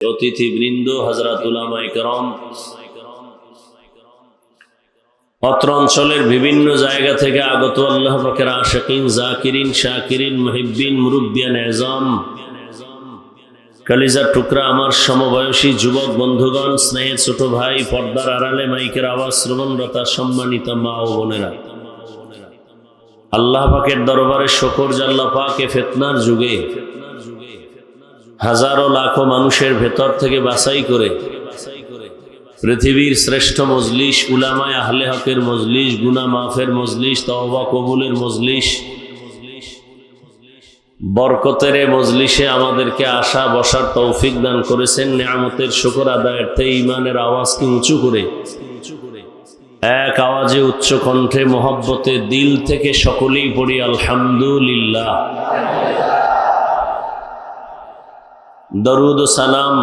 অতিথিবৃন্দ, হযরত উলামায়ে কেরাম, অত্র অঞ্চলের বিভিন্ন জায়গা থেকে আগত আল্লাহ পাকের আশিকিন, জাকিরিন, শাকিরিন, মুহিব্বিন, মুরব্বিয়ান এজাম, কলিজার টুকরা আমার সমবয়সী যুবক বন্ধুগণ, স্নেহের ছোট ভাই, পর্দার আড়ালে মাইকের আওয়াজ শ্রবণরত সম্মানিত মা ও বোনেরা, আল্লাহ পাকের দরবারে শুকর যে আল্লাহ পাক এ ফিতনার যুগে হাজারো লাখো মানুষের ভেতর থেকে বাছাই করে পৃথিবীর শ্রেষ্ঠ মজলিস, উলামায়ে আহলে হকের মজলিস, গুনাহ মাফের মজলিস, তওবা কবুলের মজলিস, বরকতের মজলিসে আমাদেরকে আসা বসার তৌফিক দান করেছেন। নিয়ামতের শুকর আদায়ার্থে ঈমানের আওয়াজকে উঁচু করে এক আওয়াজে উচ্চ কণ্ঠে মহব্বতে দিল থেকে সকলেই পড়ি আলহামদুলিল্লাহ। দরুদ ও সালাম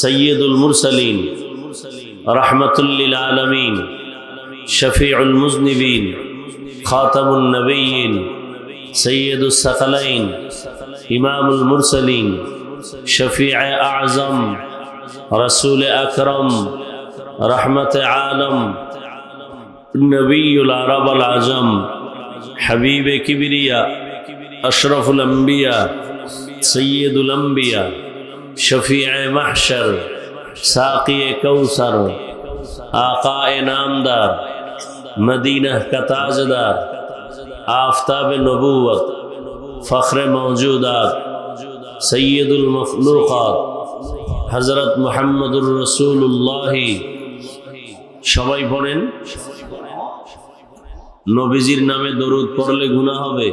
সৈয়দুল মুরসালিন, রাহমাতুল লিল আলামিন, শফিউল মুজনিবিন, খাতামুন নবিয়্যিন, সৈয়দুস সাকালাইন, ইমামুল মুরসালিন, শফিয়ে আযম, রাসূল আকরম, রহমত আলম, নবীউল আরব আল আজম, হাবিবে কিবরিয়া, আশরাফুল আম্বিয়া, সৈয়দুল আম্বিয়া, শফিয়ে মাহশর, সাকিয়ে কৌসর, আকায়ে নামদার, মদিনা কা তাজদার, आफताब नबूवत, फ़ख्र मौजूदात, सैयदुल मखलूक़ात, हज़रत मुहम्मदुर रसूलुल्लाह। সবাই পড়েন। নবীজির নামে দরুদ পড়লে গুনাহ হবে?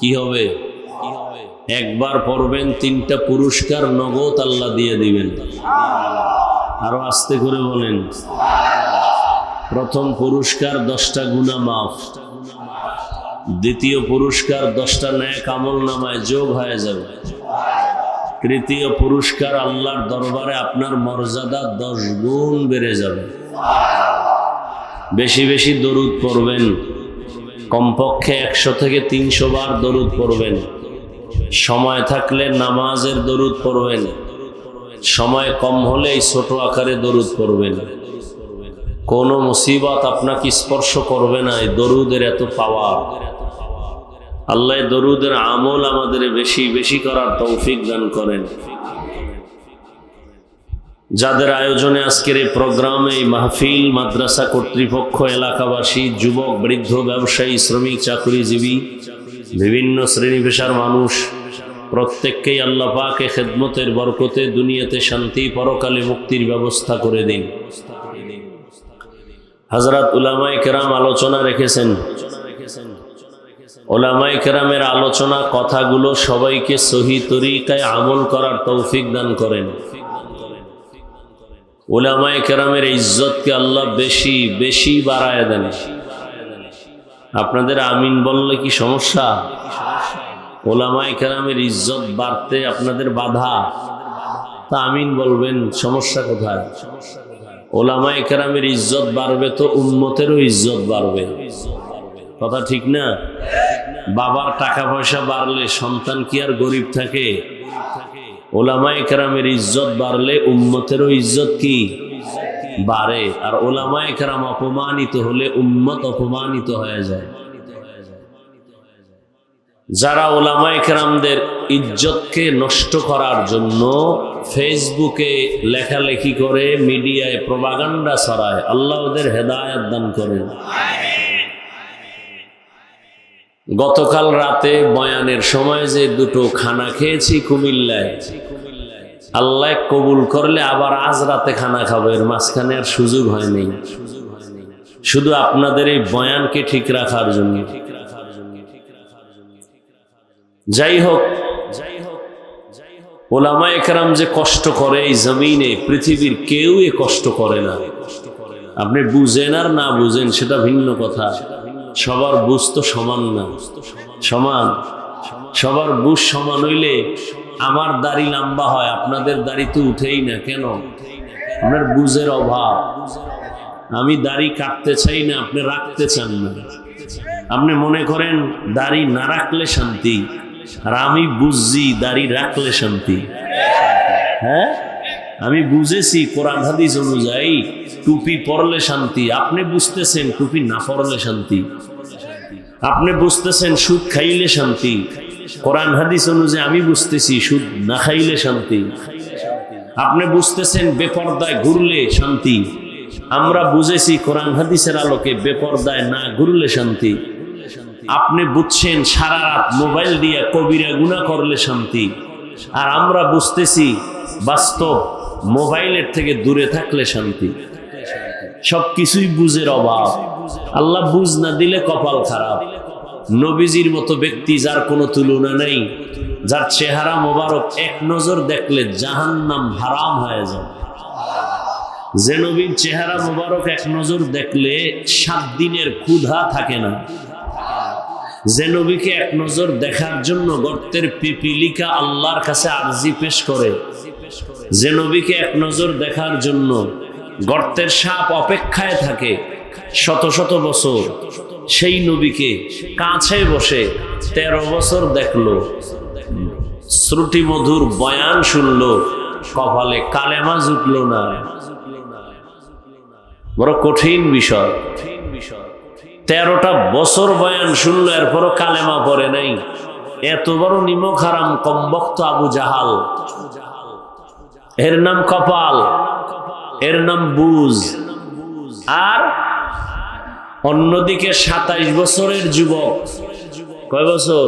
কি হবে? একবার পড়বেন, 3টা পুরস্কার নগদ আল্লাহ দিয়ে দিবেন। আরো আস্তে করে বলেন। প্রথম পুরস্কার 10টা গুনাহ মাফ, দ্বিতীয় পুরস্কার 10টা নেক আমল নামায় যোগ হয়ে যাবে, তৃতীয় পুরস্কার আল্লাহর দরবারে আপনার মর্যাদা 10 গুণ বেড়ে যাবে। বেশি বেশি দরুদ পড়বেন, কমপক্ষে 100 থেকে 300 বার দরুদ পড়বেন। সময় থাকলে নামাজের দরুদ পড়বেন, সময় কম হলে এই ছোট আকারে দরুদ পড়বেন। কোনো মুসিবত আপনাকে স্পর্শ করবে না, এই দরুদের এত পাওয়ার। আল্লাহ দরুদের আমল আমাদের বেশি বেশি করার তৌফিক দান করেন। যাদের আয়োজনে আজকের এই প্রোগ্রামে, এই মাহফিল, মাদ্রাসা কর্তৃপক্ষ, এলাকাবাসী, যুবক, বৃদ্ধ, ব্যবসায়ী, শ্রমিক, চাকরিজীবী, বিভিন্ন শ্রেণী পেশার মানুষ, প্রত্যেককেই আল্লাহ পাকে খেদমতের বরকতে দুনিয়াতে শান্তি, পরকালে মুক্তির ব্যবস্থা করে দিন। হযরত উলামায়ে কেরাম আলোচনা রেখেছেন। উলামায়ে কেরামের আলোচনা কথাগুলো সবাইকে সহি তরিকায় আমল করার তৌফিক দান করেন। উলামায়ে কেরামের ইজ্জতকে আল্লাহ বেশি বেশি বাড়ায় দেন। আপনাদের আমিন বললে কি সমস্যা? উলামায়ে কেরামের ইজ্জত বাড়তে আপনাদের বাধা? তা আমিন বলবেন, সমস্যা কোথায়? উলামায়ে কেরামের ইজ্জত বাড়বে তো উম্মতেরও ইজ্জত বাড়বে। কথা ঠিক না? বাবার টাকা পয়সা বাড়লে সন্তান কি আর গরিব থাকে? উলামায়ে কেরামের ইজ্জত বাড়লে উম্মতেরও ইজ্জত কি বাড়ে। আর উলামায়ে কেরাম অপমানিত হলে উম্মত অপমানিত হয়ে যায়। যারা উলামায়ে কেরামদের ইজ্জতকে নষ্ট করার জন্য ফেসবুকে লেখালেখি করে, মিডিয়ায় প্রপাগান্ডা ছড়ায়, আল্লাহ ওদের হেদায়েত দান করেন। গতকাল রাতে বয়ানের সময় যে 2টো খানা খেয়েছি কুমিল্লায়, আল্লাহ কবুল করলে আবার আজ রাতে খানা খাবো, এর মাঝখানে আর সুযোগ হয়নি। শুধু আপনাদের এই বয়ানকে ঠিক রাখার জন্য। যাই হোক, উলামায়ে কেরাম যে কষ্ট করে এই জমিনে, পৃথিবীর কেউ এ কষ্ট করে না। আপনি বুঝেন আর না বুঝেন সেটা ভিন্ন কথা। সবার বুঝ তো সমান না। সমান? সবার বুঝ সমান হইলে আমার দাড়ি লম্বা হয়, আপনাদের দাড়ি তো উঠেই না। কেন? আপনার বুঝের অভাব। আমি দাড়ি কাটতে চাই না, আপনি রাখতে চান না। আপনি মনে করেন দাড়ি না রাখলে শান্তি, আর আমি বুঝছি দাড়ি রাখলে শান্তি। হ্যাঁ, আমি বুঝেছি কোরআন হাদিস অনুযায়ী টুপি পরলে শান্তি, আপনি বুঝতেছেন টুপি না পরলে শান্তি। আপনি বুঝতেছেন সুদ খাইলে শান্তি, কোরআন হাদিস অনুযায়ী আমি বুঝতেছি সুদ না খাইলে শান্তি। আপনি বুঝতেছেন বেপরদায় ঘুরলে শান্তি, আমরা বুঝেছি কোরআন হাদিসের আলোকে বেপরদায় না ঘুরলে শান্তি। আপনি বুঝছেন সারা রাত মোবাইল দিয়ে কবিরা গুনাহ করলে শান্তি, আর আমরা বুঝতেছি বাস্তব মোবাইলের থেকে দূরে থাকলে শান্তি। সবকিছুই বুঝের অভাব। আল্লাহ বুঝ না দিলে কপাল খারাপ। নবীজির মতো ব্যক্তি যার কোনো তুলনা নেই, যার চেহারা মোবারক এক নজর দেখলে জাহান্নাম হারাম হয়ে যায়। যে নবীর চেহারা মোবারক এক নজর দেখলে 7 দিনের ক্ষুধা থাকে না, যে নবীকে এক নজর দেখার জন্য গর্তের পিপিলিকা আল্লাহর কাছে আরজি পেশ করে, যে নবীকে এক নজর দেখার জন্য গর্তের সাপ অপেক্ষায় থাকে শত শত বছর, সেই নবীকে কাছে বসে 13 বছর দেখলো, শ্রুতি মধুর বয়ান শুনলো, কপালে কালেমা জুটলো না। বড় কঠিন বিষয়। 13টা বছর বয়ান শুনলো, এরপরও কালেমা পড়ে নাই। এত বড় নিমক হারাম কমবক্ত আবু জাহাল, এর নাম কপাল, এর নাম বুঝ। আর অন্যদিকে 27 বছরের যুবক, কয় বছর?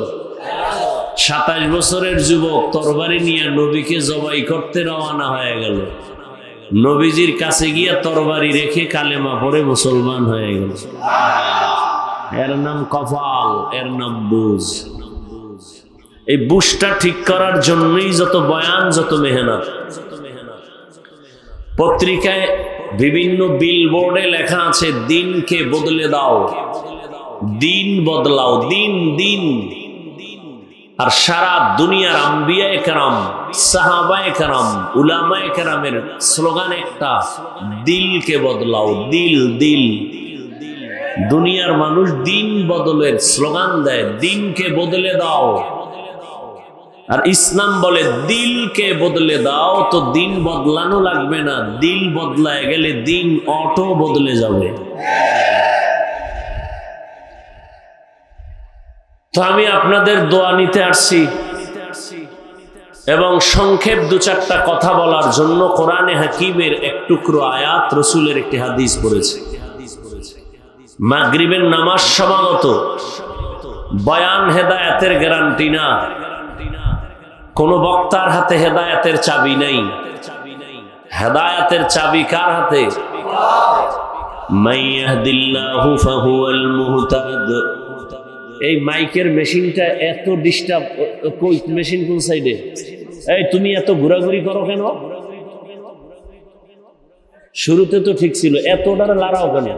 27 বছরের যুবক তরবারি নিয়ে নবীকে জবাই করতে রওনা হয়ে গেল। নবীজির কাছে গিয়া তরবারি রেখে কালেমা পড়ে মুসলমান হয়ে গেল। এর নাম কপাল, এর নাম বুঝ। এই বুঝটা ঠিক করার জন্যই যত বয়ান, যত মেহনত। পত্রিকায় বিভিন্ন বিলবোর্ডে লেখা আছে দিনকে বদলে দাও, দিন বদলাও, দিন দিন। আর সারা দুনিয়ার আম্বিয়ায়ে কেরাম, সাহাবায়ে কেরাম, উলামায়ে কেরামের স্লোগান একটা, দিলকে বদলাও, দিল দিল। দুনিয়ার মানুষ দিন বদলের স্লোগান দেয়, দিনকে বদলে দাও। আর ইসলাম বলে দিলকে বদলে দাও, তো দিন বদলানো লাগবে না, দিল বদলায় গেলে দিন অটো বদলে যাবে। তো আমি আপনাদের দোয়া নিতে আসছি এবং সংক্ষেপ 2-4টা কথা বলার জন্য কোরআনে হাকিমের এক টুকরো আয়াত, রসুলের একটি হাদিস পড়েছে। মাগরিবের নামাজ সমাগত, বয়ান হেদায়েতের গ্যারান্টি না, কোন বক্তার হাতে হেদায়েতের চাবি নেই। হেদায়েতের চাবি কার হাতে? মাইয়াহদিল্লাহু ফাহুয়াল মুহতাদ। এই মাইকের মেশিনটা এত ডিস্টার্ব। কই মেশিন কোন সাইডে? এই তুমি এত ঘোরাঘুরি করো কেন? শুরুতে তো ঠিক ছিল, এতটা লাড়াও কেন?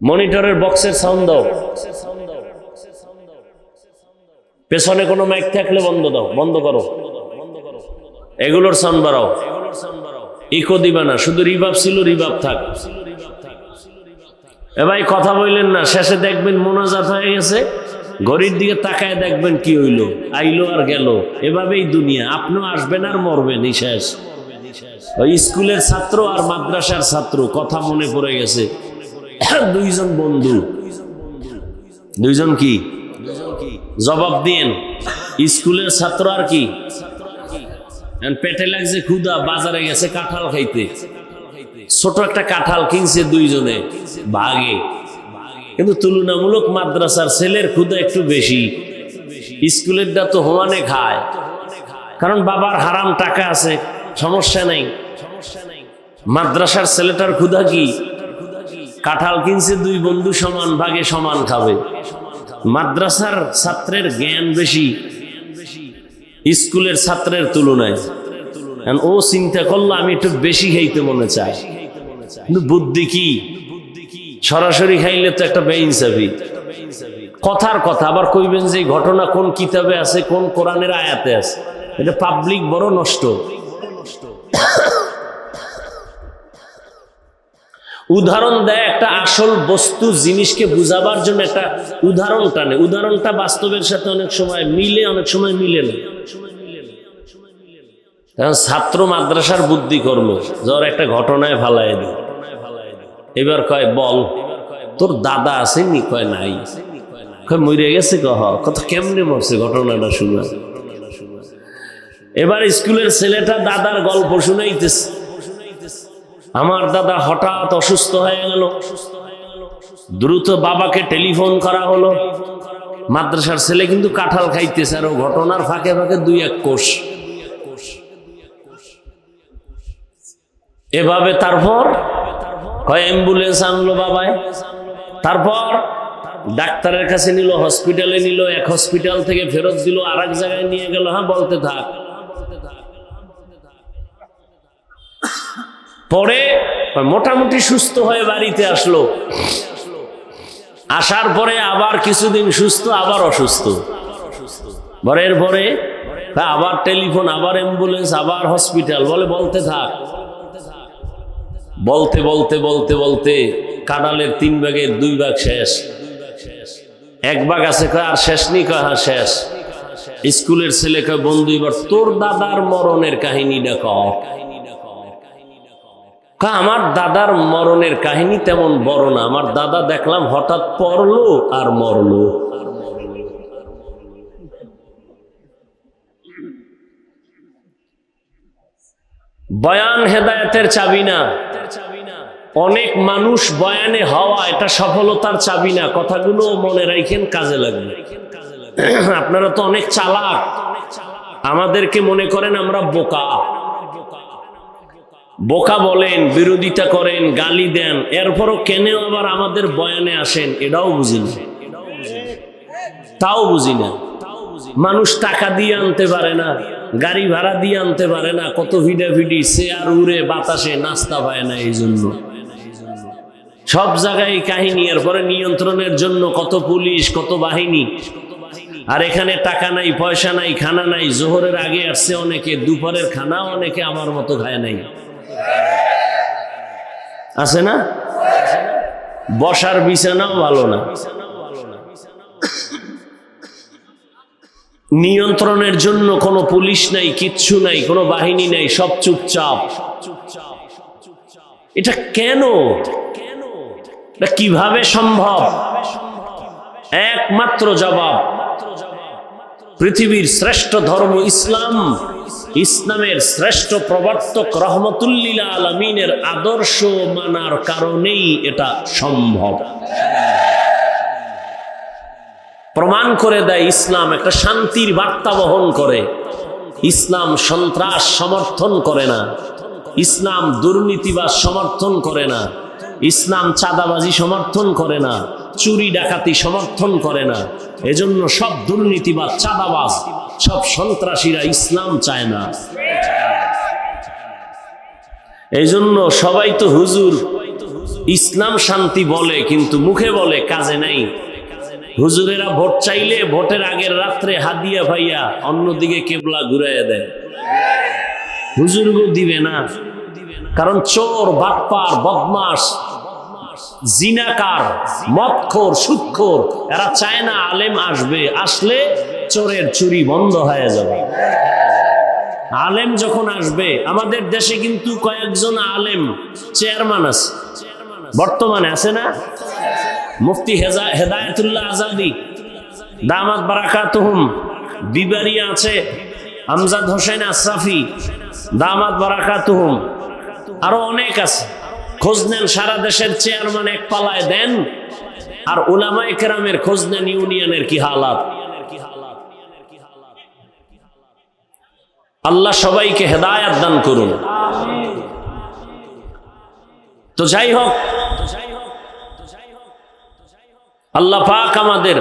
মনিটরের বক্সের সাউন্ড দাও। পেছনে কোনো মাইক থাকলে বন্ধ দাও, বন্ধ করো। এগুলোর সাউন্ড বাড়াও, ইকো দিবা না। শুধু রিভাব ছিল, রিভাব থাক। এ ভাই কথা বললেন না, শেষে দেখবেন মোনাজাত হয়ে গেছে, ঘড়ির দিকে তাকায় দেখবেন কি হইলো, আইলো আর গেল। এভাবেই দুনিয়া, আপনিও আসবেন আর মরবেন, এই শেষ। ওই স্কুলের ছাত্র আর মাদ্রাসার ছাত্র, কথা মনে পড়ে গেছে। 2 জন বন্ধু, 2 জন কি জবাব দিয়েন। স্কুলের ছাত্র আর কি, পেটে লাগছে ক্ষুধা, বাজারে গেছে কাঁঠাল খাইতে। ছোট একটা কাঁঠাল কিনছে 2 জনে ভাগে, কিন্তু তুলনামূলক মাদ্রাসার ছেলের ক্ষুধা একটু বেশি, স্কুলেরটা তো সমানে খায়, কারণ বাবার হারাম টাকা আছে, সমস্যা নেই। মাদ্রাসার ছেলেটার ক্ষুধা কি, কাঁঠাল কিনছে 2 বন্ধু সমান ভাগে সমান খাবে। মাদ্রাসার ছাত্রের জ্ঞান বেশি স্কুলের ছাত্রের তুলনায়। ও চিন্তা করলো আমি একটু বেশি খাইতে মনে চাই, কিন্তু বুদ্ধি কি, সরাসরি খাইলে তো একটা বেইনসাফি। কথার কথা আবার কইবেন যে ঘটনা কোন কিতাবে আছে, কোন কোরআনের আয়াতে আছে, এটা পাবলিক বড় নষ্ট। উদাহরণ দেয়, একটা আসল বস্তু জিনিসকে বুঝাবার জন্য একটা উদাহরণ টানে। উদাহরণটা বাস্তবের সাথে অনেক সময় মিলে, অনেক সময় মিলে না। ছাত্র মাদ্রাসার বুদ্ধি করলো, যার একটা ঘটনায় ফালাই দিল। এবার কয় বল, তোর দাদা আসেনি? কয় নাই। কয় মরে গেছে? কত কেমনে মরছে, ঘটনাটা শুনে। এবার স্কুলের ছেলেটা দাদার গল্প শুনাইতেছে। আমার দাদা হঠাৎ অসুস্থ হয়ে গেল, দ্রুত বাবাকে টেলিফোন করা হলো। মাদ্রাসার ছেলে কিন্তু কাঁঠাল খাইতেছে, আর ঘটনার ফাঁকে ফাঁকে 2-1 কোষ। এভাবে তারপর কয় অ্যাম্বুলেন্স আনলো বাবায়, তারপর ডাক্তারের কাছে নিল, হসপিটালে নিল, এক হসপিটাল থেকে ফেরত দিল, আর এক জায়গায় নিয়ে গেল। হ্যাঁ, বলতে থাক। পরে মোটামুটি সুস্থ হয়ে বাড়িতে আসলো। আসার পরে আবার কিছুদিন সুস্থ, আবার অসুস্থ। এর পরে আবার টেলিফোন, আবার অ্যাম্বুলেন্স, আবার হসপিটাল। বলতে থাক। বলতে বলতে বলতে বলতে কাঁঠালের 3 ভাগের 2 ভাগ শেষ। 1 ভাগ আছে, কয় আর শেষ নেই? কয় হ্যাঁ শেষ। স্কুলের ছেলে কয় বন্ধু, এবার তোর দাদার মরণের কাহিনীটা কও। আমার দাদার মরণের কাহিনী তেমন বড় না। আমার দাদা দেখলাম হঠাৎ পড়লো আর মরলো। বয়ান হেদায়েতের চাবি না। অনেক মানুষ বয়ানে হওয়া এটা সফলতার চাবি না। কথাগুলো মনে রাখেন, কাজে লাগবে। আপনারা তো অনেক চালাক, আমাদেরকে মনে করেন আমরা বোকা। বোকা বলেন, বিরোধিতা করেন, গালি দেন, এরপরও কেন আবার আমাদের বয়ানে আসেন এটাও বুঝি না। তাও বুঝি না। মানুষ টাকা দিয়ে আনতে পারে না, গাড়ি ভাড়া দিয়ে আনতে পারে না, কত ভিডাভিডি, চেয়ার উড়ে বাতাসে, নাস্তা পায় না। এই জন্য সব জায়গায় কাহিনী। এরপরে নিয়ন্ত্রণের জন্য কত পুলিশ, কত বাহিনী। আর এখানে টাকা নাই, পয়সা নাই, খানা নাই। জোহরের আগে আসছে অনেকে, দুপুরের খানা অনেকে আমার মতো খায় নাই। আছে না? বসার বিছানাও ভালো না। নিয়ন্ত্রণের জন্য কোনো পুলিশ নাই, কিচ্ছু নাই, কোনো বাহিনী নাই, সব চুপচাপ। এটা কেন? কিভাবে সম্ভব? একমাত্র জবাব, পৃথিবীর শ্রেষ্ঠ ধর্ম ইসলাম, ইসলামের শ্রেষ্ঠ প্রবর্তক রহমতুল্লিল আলামিনের আদর্শ মানার কারণেই এটা সম্ভব। প্রমাণ করে দেয় ইসলাম একটা শান্তির বার্তা বহন করে। ইসলাম সন্ত্রাস সমর্থন করে না, ইসলাম দুর্নীতিবাজ সমর্থন করে না, ইসলাম চাঁদাবাজি সমর্থন করে না, চুরি ডাকাতি সমর্থন করে না। এজন্য সব দুর্নীতিবাজ, চাঁদাবাজ, সব সন্ত্রাসীরা ইসলাম চায় না। এই জন্য সবাই তো হুজুর ইসলাম শান্তি বলে, কিন্তু মুখে বলে, কাজে নাই। হুজুরেরা ভোট চাইলে ভোটের আগের রাত্রে হাদিয়া ভাইয়া অন্যদিকে কেবলা ঘুরাইয়া দেয়। হুজুরগো দিবে না, কারণ চোর, বাটপার, বদমাস, জিনাকার, মদখোর, সুদখোর, এরা চায় না আলেম আসবে। আসলে চোরের চুরি বন্ধ হয়ে যাবে। আলেম যখন আসবে, আমাদের দেশে কিন্তু কয়েকজন আলেম চেয়ারম্যান আছে, বর্তমানে আছে না? মুফতি হেদায়েতুল্লাহ আজাদি দামাত বারাকাতুহুম, বিবারিয়া আছে আমজাদ হোসেন আশরাফি দামাত বারাকাতুহুম, আরো অনেক আছে। খোঁজ নেন, সারা দেশের চেয়ারম্যান এক পালায় দেন, আর উলামায়ে কেরামের খোঁজ নেন ইউনিয়নের কি হালাত। আল্লাহ সবাইকে হেদায়েত দান করুন। তো যাই হোক, আল্লাহ পাক আমাদের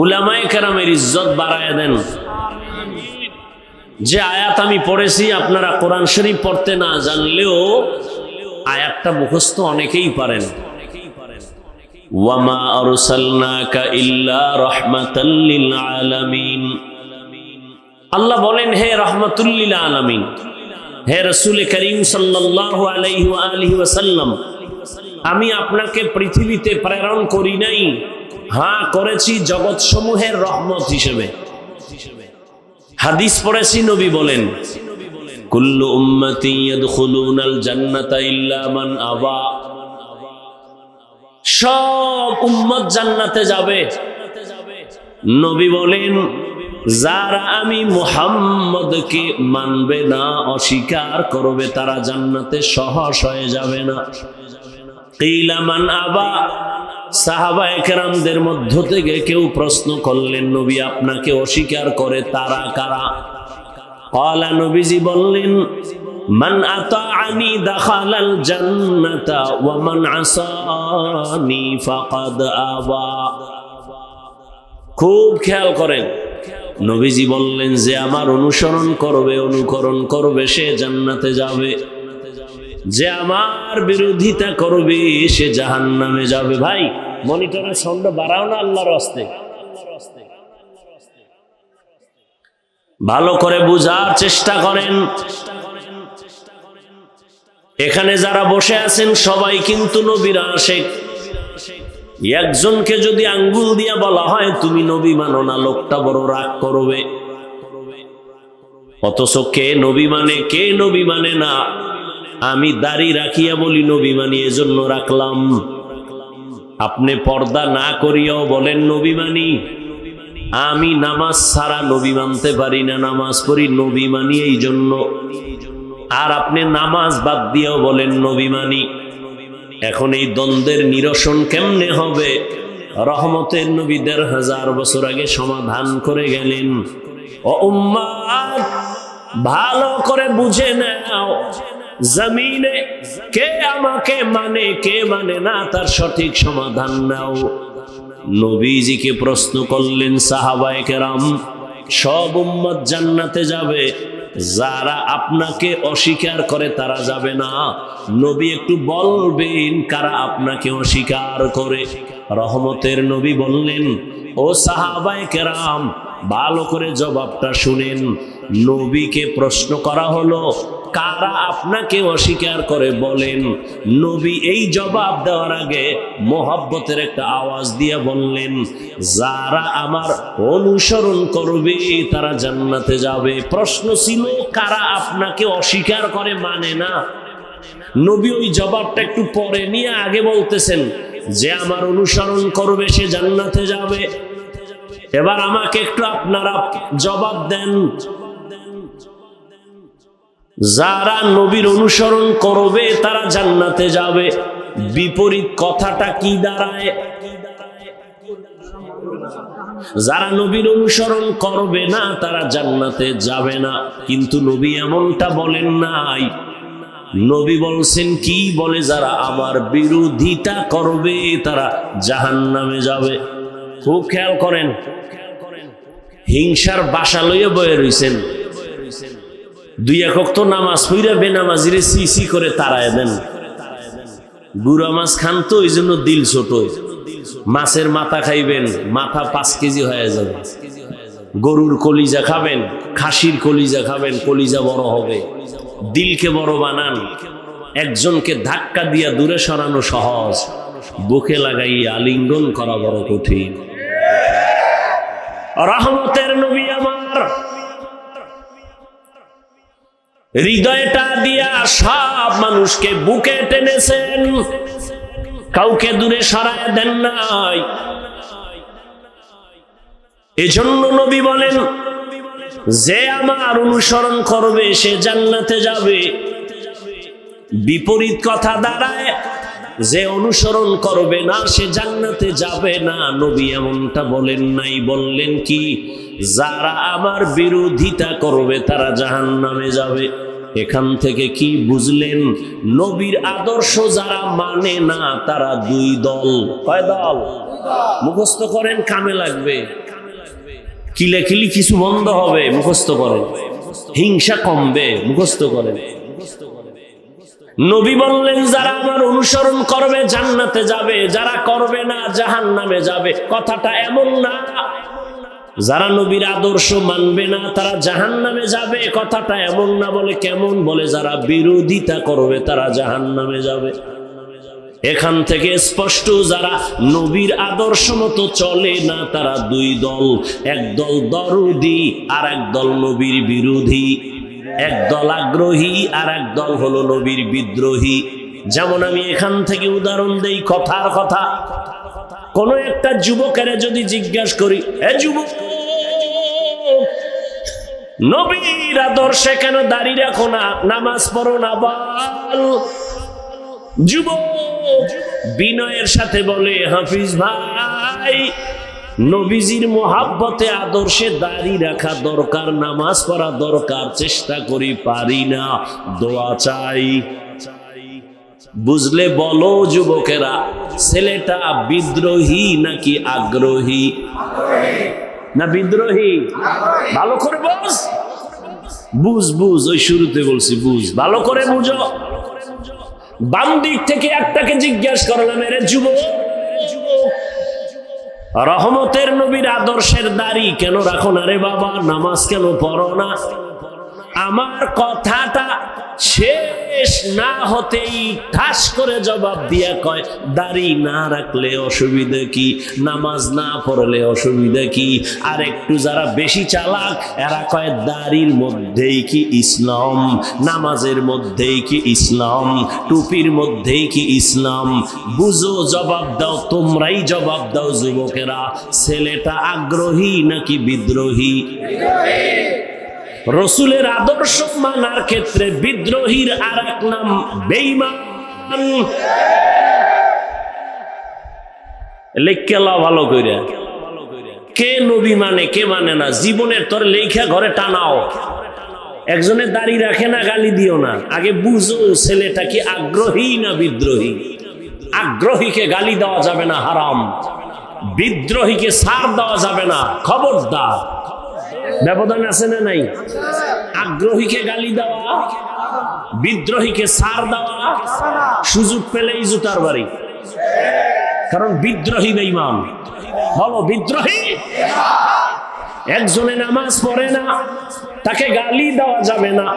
উলামায়ে কেরামের ইজ্জত বাড়ায় দেন। যে আয়াত আমি পড়েছি, আপনারা কোরআন শরীফ পড়তে না জানলেও আয়াতটা মুখস্থ অনেকেই পারেন। ওয়ামা আরসালনাকা ইল্লা রাহমাতাল লিল আলামিন। আল্লাহ বলেন, হে রাহমাতুল লিল আলামিন, হে রাসূল করিম সাল্লাল্লাহু আলাইহি ওয়া আলিহি ওয়াসাল্লাম, আমি আপনাকে পৃথিবীতে প্রেরণ করি নাই, হ্যাঁ করেছি জগৎ সমূহের রহমত হিসেবে। হাদিস পড়েছি, নবী বলেন কুল্লু উম্মতি ইয়াদখুলুনাল জান্নাতা ইল্লা মান আবা, সব উম্মত জান্নাতে যাবে। নবী বলেন যারা আমি মুহাম্মদকে মানবে না, অস্বীকার করবে, তারা জান্নাতে সহজ হয়ে যাবে না। কিলা মান আবা, সাহাবায়ে কেরামদের মধ্য থেকে কেউ প্রশ্ন করলেন নবী আপনাকে অস্বীকার করে তারা কারা? ক্বালা, নবীজি বললেন মান আতাআনি দাখালাল জান্নাতা ওয়া মান আসানি ফাকাদ আবা। খুব খেয়াল করেন, নবীজি বললেন যে আমার অনুসরণ করবে, অনুকরণ করবে সে জান্নাতে যাবে, যে আমার বিরোধিতা করবে সে জাহান্নামে যাবে। ভাই মনিটরের সাউন্ড বাড়াও না আল্লাহর রাস্তে, ভালো করে বুঝার চেষ্টা করেন। এখানে যারা বসে আছেন সবাই কিন্তু নবীর আশিক। একজনকে যদি আঙ্গুল দিয়া বলা হয় তুমি নবী মানো না, লোকটা বড় রাগ করবে। অথচ কে নবী মানে, কে নবী মানে না। আমি দাড়ি রাখিয়া বলি নবী মানি, এজন্য রাখলাম। আপনি পর্দা না করিয়াও বলেন নবী মানি। আমি নামাজ ছাড়া নবী মানতে পারি না, নামাজ পড়ি নবী মানি এই জন্য। আর আপনি নামাজ বাদ দিয়েও বলেন নবী মানি। এখন এই দ্বন্দ্বের নিরসন কেমনে হবে? রহমতের নবী ১৫০০ বছর আগে সমাধান করে গেলেন। ও উম্মাত, ভালো করে বুঝে নাও, জমিনে কে আমাকে মানে কে মানে না তার সঠিক সমাধান নাও। নবীজিকে প্রশ্ন করলেন সাহাবায়ে কেরাম, সব উম্মত জান্নাতে যাবে, যারা আপনাকে অস্বীকার করে তারা যাবে না। নবী একটু বলবেন কারা আপনাকে অস্বীকার করে? রহমতের নবী বললেন ও সাহাবায়ে কেরাম ভালো করে জবাবটা শুনেন। নবীকে প্রশ্ন করা হলো কারা আপনাকে অস্বীকার করে বলেন। নবী এই জবাব দেওয়ার আগে মোহাব্বতের একটা আওয়াজ দিয়ে বললেন যারা আমার অনুসরণ করবে তারা জান্নাতে যাবে। প্রশ্ন ছিল কারা আপনাকে অস্বীকার করে মানে না। নবী ওই জবাবটা একটু পরে নিয়ে আগে বলতেছেন যে আমার অনুসরণ করবে সে জান্নাতে যাবে। এবার আমাকে একটু আপনারা জবাব দেন, যারা নবীর অনুসরণ করবে তারা জান্নাতে যাবে, বিপরীত কথাটা কি দাঁড়ায়? যারা নবীর অনুসরণ করবে না তারা জান্নাতে যাবে না। কিন্তু নবী এমনটা বলেন নাই। নবী বলছেন কি বলে? যারা আমার বিরোধিতা করবে তারা জাহান্নামে যাবে। খুব খেয়াল করেন, হিংসার বাসা লইয়া বয়ে রইছেন। দুই এক ওয়াক্ত নামাজ পড়া বেনামাজিরে সি করে তাড়ায় দেন। গুড়া মাছ খান তো এই জন্য দিল ছোট। মাছের মাথা খাইবেন, মাথা 5 কেজি হয়ে যাবে। গরুর কলিজা খাবেন, খাসির কলিজা খাবেন, কলিজা বড় হবে। দিলকে বড় বানান। একজনকে ধাক্কা দিয়া দূরে সরানো সহজ, বুকে লাগাইয়া আলিঙ্গন করা বড় কঠিন। রহমতের নবী আমার হৃদয়টা দিয়া সব মানুষকে বুকে টেনেছেন, কাউকে দূরে সরায় দেন নাই। এজন্য নবী বলেন যে আমার অনুসরণ করবে সে জান্নাতে যাবে। বিপরীত কথা দাঁড়ায় যে অনুসরণ করবে না সে জান্নাতে যাবে না। নবী এমনটা বলেন নাই, বললেন কি যারা আমার বিরোধিতা করবে তারা জাহান্নামে যাবে। এখান থেকে কি বুঝলেন? নবীর আদর্শ যারা মানে না তারা 2 দল। কয় দল? মুখস্থ করেন, কামে লাগবে। কিলাকিলি কিছু বন্ধ হবে, মুখস্থ করেন। হিংসা কমবে, মুখস্থ করেন। নবী বললেন যারা আমার অনুসরণ করবে জান্নাতে যাবে, যারা করবে না জাহান্নামে যাবে। কথাটা এমন না যারা নবীর আদর্শ মানবে না তারা জাহান্নামে যাবে, কথাটা এমন না। বলে কেমন? বলে যারা বিরোধিতা করবে তারা জাহান্নামে যাবে। এখান থেকে স্পষ্ট যারা নবীর আদর্শ মতো চলে না তারা দুই দল, একদল দরদি আর একদল নবীর বিরোধী, একদল আগ্রহী আর একদল হলো নবীর বিদ্রোহী। যেমন আমি এখান থেকে উদাহরণ দেই, কথার কথা। কোন একটা যুবকের যদি জিজ্ঞাসা করি, এ যুবক, নবীর আদর্শে কেন দাঁড়িয়ে রাখো না, নামাজ পড়ো না বল? যুবক বিনয়ের সাথে বলে, হাফিজ ভাই, নবীজির মোহাব্বতে আদর্শে দাঁড়িয়ে রাখা দরকার, নামাজ পড়া দরকার, চেষ্টা করি পারি না, দোয়া চাই। বুঝলে বলো যুবকেরা, ছেলেটা বিদ্রোহী নাকি আগ্রহী? না বিদ্রোহী? ভালো করে বুঝ, বুঝ বুঝ, ওই শুরুতে বলছি বুঝ, ভালো করে বুঝো। বাম দিক থেকে একটাকে জিজ্ঞাসা করলাম, এর যুবক, রহমতের নবীর আদর্শের দাড়ি কেন রাখো না রে বাবা, নামাজ কেন পড়ো না? আমার কথাটা শেষ না হতেই ঠাস করে জবাব দিয়া কয়, দাড়ি না রাখলে অসুবিধা কি, নামাজ না পড়লে অসুবিধা কি? আর একটু যারা বেশি চালাক এরা কয়, দাড়ির মধ্যেই কি ইসলাম, নামাজের মধ্যেই কি ইসলাম, টুপির মধ্যেই কি ইসলাম? বুঝো, জবাব দাও, তোমরাই জবাব দাও যুবকেরা, ছেলেটা আগ্রহী নাকি বিদ্রোহী? রসুলের আদর্শ মানার ক্ষেত্রে বিদ্রোহীর আর এক নাম বেঈমান। লেখা ভালো করে, কে নবী মানে কে মানে না, জীবনের তোর লেখা ঘরে টানাও। একজনের দাড়ি রাখে না, গালি দিও না, আগে বুঝো ছেলেটা কি আগ্রহী না বিদ্রোহী। আগ্রহীকে গালি দেওয়া যাবে না, হারাম। বিদ্রোহীকে ছাড় দেওয়া যাবে না, খবরদার। ব্যবধান আছে না নাই? আগ্রহীকে গালি দেওয়া, বিদ্রোহীকে ছাড় দেওয়া, সুযোগ পেলেই জুতার বাড়ি। কারণ বিদ্রোহী বেঈমান। বলো বিদ্রোহী। একজনে নামাজ পড়ে না, তাকে গালি দেওয়া যাবে না,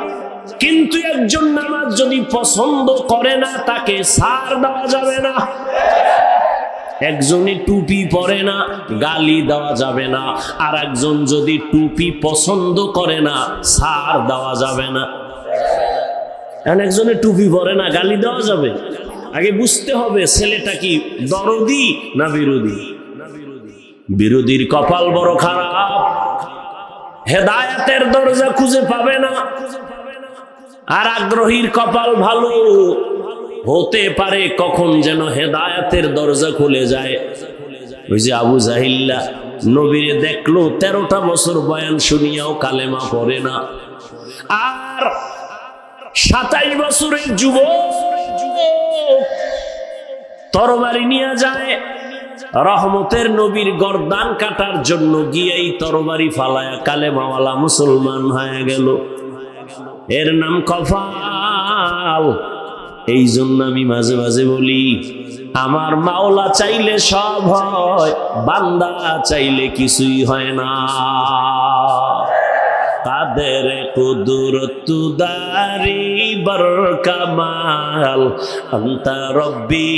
কিন্তু একজন নামাজ যদি পছন্দ করে না, তাকে ছাড় দেওয়া যাবে না। একজনে টুপি পরে না, গালি দেওয়া যাবে না, আর একজন যদি টুপি পছন্দ করে না, ছাড় দেওয়া যাবে না। একজনে টুপি পরে না, গালি দেওয়া যাবে? আগে বুঝতে হবে ছেলেটা কি দরদি না বিরোধী। বিরোধীর কপাল বড় খারাপ, হেদায়েতের দরজা খুঁজে পাবে না। আর আগ্রহীর কপাল ভালো, হতে পারে কখন যেন হেদায়েতের দরজা খুলে যায়। ওই যে আবু জাহিল্লা নবীরে দেখলো, 13টা বছর বয়ান শুনিয়াও কালেমা পড়ে না। আর 27 বছরের যুবক তরবারি নিয়ে যায় রহমতের নবীর গর্দান কাটার জন্য, গিয়েই তরবারি ফালায়া কালেমাওয়ালা মুসলমান হয়ে গেল। এর নাম কপাল। এই জন্য আমি মাঝে মাঝে বলি, আমার মাওলা চাইলে সব হয়, বান্দা চাইলে কিছুই হয় না। কাদের কুদরত দারি বরকামাল, আন্তা রব্বি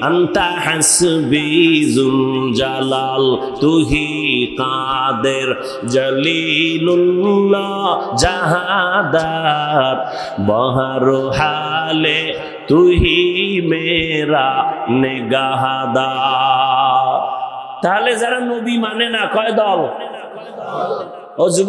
আন্তা হাসবি জুল জালাল, তুহি কাদের জলিলুল্লাহ জাহাদার, বহর হালে তুহি মেরা নেগাহাদার। তাহলে যারা নবী মানে না, কয় দল? ও